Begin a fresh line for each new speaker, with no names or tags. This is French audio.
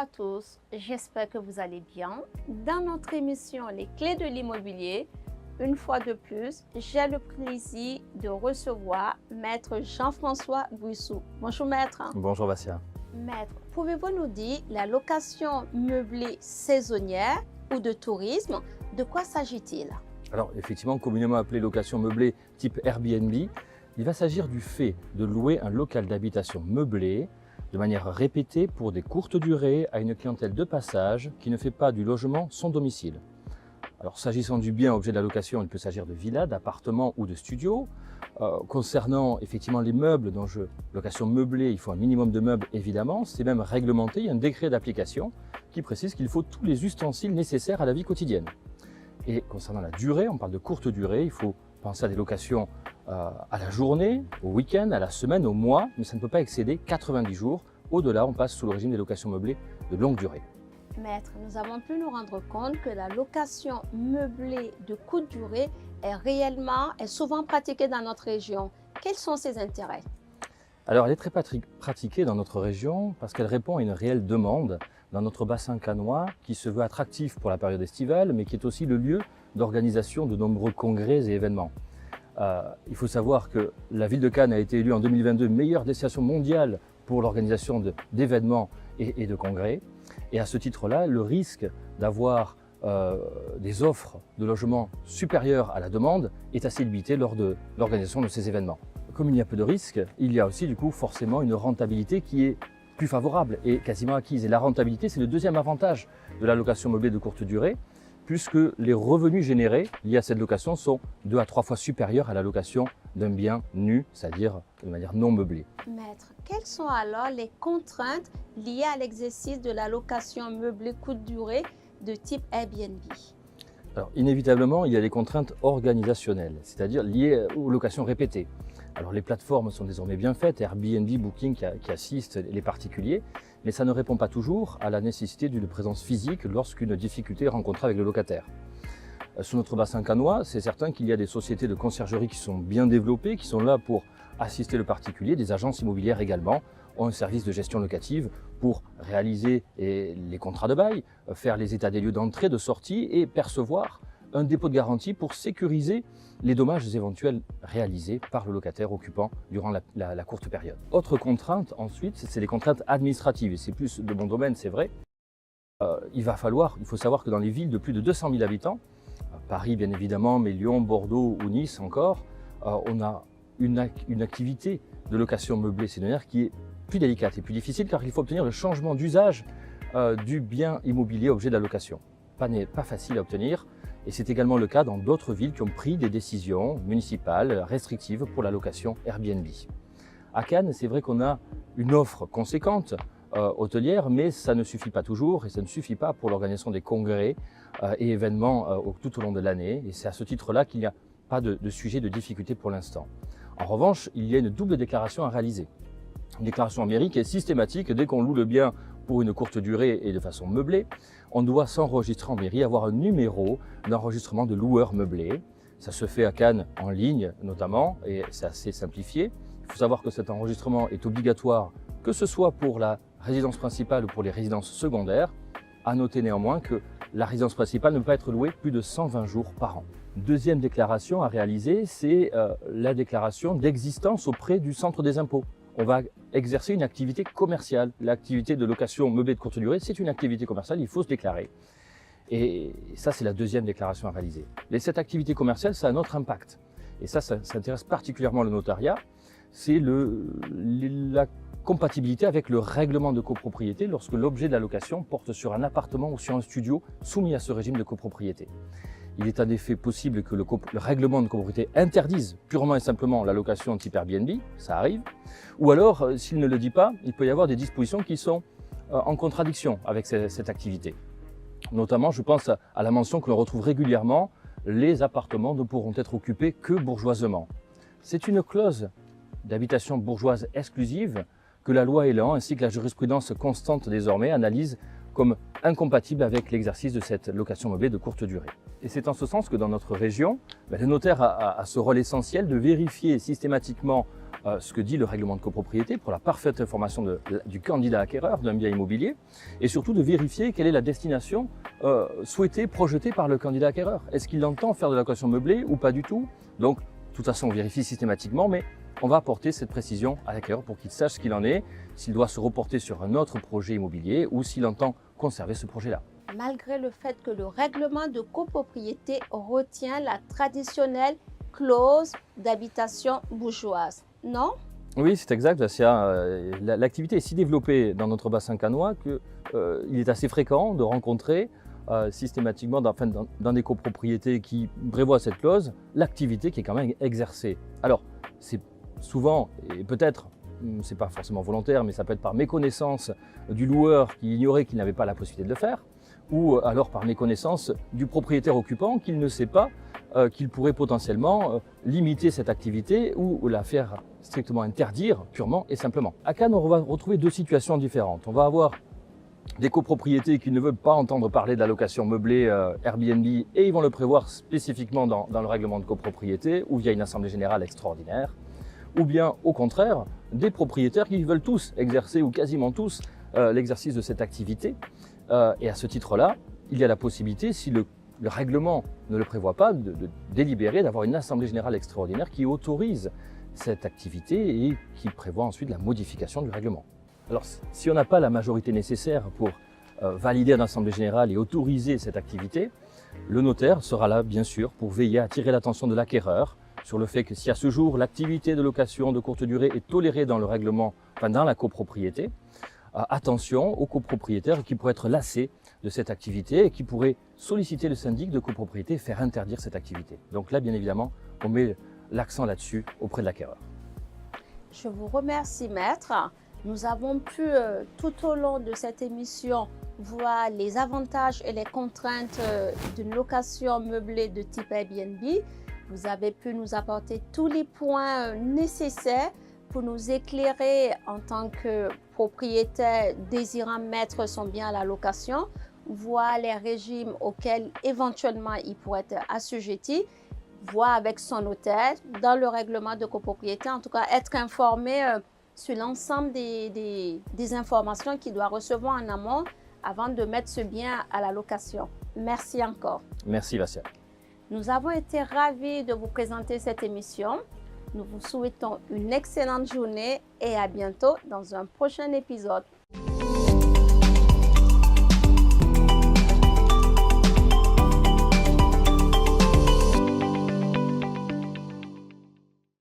à tous, j'espère que vous allez bien. Dans notre émission Les clés de l'immobilier, une fois de plus, j'ai le plaisir de recevoir Maître Jean-François Guissou. Bonjour Maître.
Bonjour Vassia.
Maître, pouvez-vous nous dire la location meublée saisonnière ou de tourisme, de quoi s'agit-il?
Alors effectivement, communément appelé location meublée type Airbnb, il va s'agir du fait de louer un local d'habitation meublé de manière répétée pour des courtes durées à une clientèle de passage qui ne fait pas du logement son domicile. Alors s'agissant du bien objet de la location, il peut s'agir de villas, d'appartements ou de studios. Concernant effectivement les meubles, location meublée, il faut un minimum de meubles évidemment, c'est même réglementé, il y a un décret d'application qui précise qu'il faut tous les ustensiles nécessaires à la vie quotidienne. Et concernant la durée, on parle de courte durée, il faut penser à des locations à la journée, au week-end, à la semaine, au mois, mais ça ne peut pas excéder 90 jours. Au-delà, on passe sous le régime des locations meublées de longue durée.
Maître, nous avons pu nous rendre compte que la location meublée de courte durée est souvent pratiquée dans notre région. Quels sont ses intérêts?
Alors, elle est très pratiquée dans notre région parce qu'elle répond à une réelle demande dans notre bassin cannois qui se veut attractif pour la période estivale, mais qui est aussi le lieu d'organisation de nombreux congrès et événements. Il faut savoir que la ville de Cannes a été élue en 2022 meilleure destination mondiale pour l'organisation d'événements et de congrès. Et à ce titre-là, le risque d'avoir des offres de logement supérieures à la demande est assez limité lors de l'organisation de ces événements. Comme il y a peu de risques, il y a aussi du coup forcément une rentabilité qui est plus favorable et quasiment acquise. Et la rentabilité, c'est le deuxième avantage de la location meublée de courte durée, puisque les revenus générés liés à cette location sont 2 à 3 fois supérieurs à la location d'un bien nu, c'est-à-dire de manière non meublée.
Maître, quelles sont alors les contraintes liées à l'exercice de la location meublée courte durée de type Airbnb?
Alors, inévitablement, il y a les contraintes organisationnelles, c'est-à-dire liées aux locations répétées. Alors, les plateformes sont désormais bien faites, Airbnb, Booking qui assistent les particuliers, mais ça ne répond pas toujours à la nécessité d'une présence physique lorsqu'une difficulté est rencontrée avec le locataire. Sur notre bassin cannois, c'est certain qu'il y a des sociétés de conciergerie qui sont bien développées, qui sont là pour assister le particulier, des agences immobilières également ont un service de gestion locative pour réaliser les contrats de bail, faire les états des lieux d'entrée, de sortie et percevoir un dépôt de garantie pour sécuriser les dommages éventuels réalisés par le locataire occupant durant la courte période. Autre contrainte ensuite, c'est les contraintes administratives, et c'est plus de mon domaine, c'est vrai. Il faut savoir que dans les villes de plus de 200 000 habitants, Paris bien évidemment, mais Lyon, Bordeaux ou Nice encore, on a une activité de location meublée saisonnière qui est plus délicate et plus difficile car il faut obtenir le changement d'usage du bien immobilier objet de la location. Pas facile à obtenir. Et c'est également le cas dans d'autres villes qui ont pris des décisions municipales restrictives pour la location Airbnb. À Cannes, c'est vrai qu'on a une offre conséquente hôtelière, mais ça ne suffit pas toujours et ça ne suffit pas pour l'organisation des congrès et événements tout au long de l'année. Et c'est à ce titre-là qu'il n'y a pas de sujet de difficulté pour l'instant. En revanche, il y a une double déclaration à réaliser. Une déclaration en mairie qui est systématique dès qu'on loue le bien pour une courte durée et de façon meublée. On doit s'enregistrer en mairie, avoir un numéro d'enregistrement de loueur meublé. Ça se fait à Cannes en ligne notamment et c'est assez simplifié. Il faut savoir que cet enregistrement est obligatoire que ce soit pour la résidence principale ou pour les résidences secondaires. À noter néanmoins que la résidence principale ne peut pas être louée plus de 120 jours par an. Deuxième déclaration à réaliser, c'est la déclaration d'existence auprès du centre des impôts. On va exercer une activité commerciale. L'activité de location meublée de courte durée, c'est une activité commerciale, il faut se déclarer. Et ça, c'est la deuxième déclaration à réaliser. Mais cette activité commerciale, ça a un autre impact. Et ça intéresse particulièrement le notariat. C'est la compatibilité avec le règlement de copropriété lorsque l'objet de la location porte sur un appartement ou sur un studio soumis à ce régime de copropriété. Il est en effet possible que le règlement de copropriété interdise purement et simplement la location type Airbnb, ça arrive, ou alors, s'il ne le dit pas, il peut y avoir des dispositions qui sont en contradiction avec cette activité. Notamment, je pense à la mention que l'on retrouve régulièrement, les appartements ne pourront être occupés que bourgeoisement. C'est une clause d'habitation bourgeoise exclusive que la loi Elan ainsi que la jurisprudence constante désormais analysent comme incompatible avec l'exercice de cette location meublée de courte durée. Et c'est en ce sens que dans notre région, le notaire a ce rôle essentiel de vérifier systématiquement ce que dit le règlement de copropriété pour la parfaite information du candidat acquéreur d'un bien immobilier et surtout de vérifier quelle est la destination souhaitée, projetée par le candidat acquéreur. Est-ce qu'il entend faire de la location meublée ou pas du tout? Donc, de toute façon, on vérifie systématiquement, mais on va apporter cette précision à l'acquéreur pour qu'il sache ce qu'il en est, s'il doit se reporter sur un autre projet immobilier ou s'il entend conserver ce projet-là.
Malgré le fait que le règlement de copropriété retient la traditionnelle clause d'habitation bourgeoise, non?
Oui, c'est exact, Vassia. L'activité est si développée dans notre bassin cannois qu'il est assez fréquent de rencontrer systématiquement dans des copropriétés qui prévoient cette clause, l'activité qui est quand même exercée. Alors, c'est souvent, et peut-être, c'est pas forcément volontaire, mais ça peut être par méconnaissance du loueur qui ignorait qu'il n'avait pas la possibilité de le faire, ou alors par méconnaissance du propriétaire occupant qu'il ne sait pas qu'il pourrait potentiellement limiter cette activité ou la faire strictement interdire purement et simplement. À Cannes, on va retrouver deux situations différentes. On va avoir des copropriétés qui ne veulent pas entendre parler de la location meublée Airbnb et ils vont le prévoir spécifiquement dans le règlement de copropriété ou via une assemblée générale extraordinaire. Ou bien au contraire, des propriétaires qui veulent tous exercer ou quasiment tous l'exercice de cette activité. Et à ce titre-là, il y a la possibilité, si le règlement ne le prévoit pas, de délibérer, d'avoir une assemblée générale extraordinaire qui autorise cette activité et qui prévoit ensuite la modification du règlement. Alors, si on n'a pas la majorité nécessaire pour valider une assemblée générale et autoriser cette activité, le notaire sera là, bien sûr, pour veiller à attirer l'attention de l'acquéreur sur le fait que si à ce jour, l'activité de location de courte durée est tolérée dans le règlement, dans la copropriété, attention aux copropriétaires qui pourraient être lassés de cette activité et qui pourraient solliciter le syndic de copropriété et faire interdire cette activité. Donc là, bien évidemment, on met l'accent là-dessus auprès de l'acquéreur.
Je vous remercie, maître. Nous avons pu, tout au long de cette émission, voir les avantages et les contraintes d'une location meublée de type Airbnb. Vous avez pu nous apporter tous les points nécessaires pour nous éclairer en tant que propriétaire désirant mettre son bien à la location, voir les régimes auxquels éventuellement il pourrait être assujetti, voir avec son notaire dans le règlement de copropriété, en tout cas être informé sur l'ensemble des informations qu'il doit recevoir en amont avant de mettre ce bien à la location. Merci encore.
Merci Vassia.
Nous avons été ravis de vous présenter cette émission. Nous vous souhaitons une excellente journée et à bientôt dans un prochain épisode.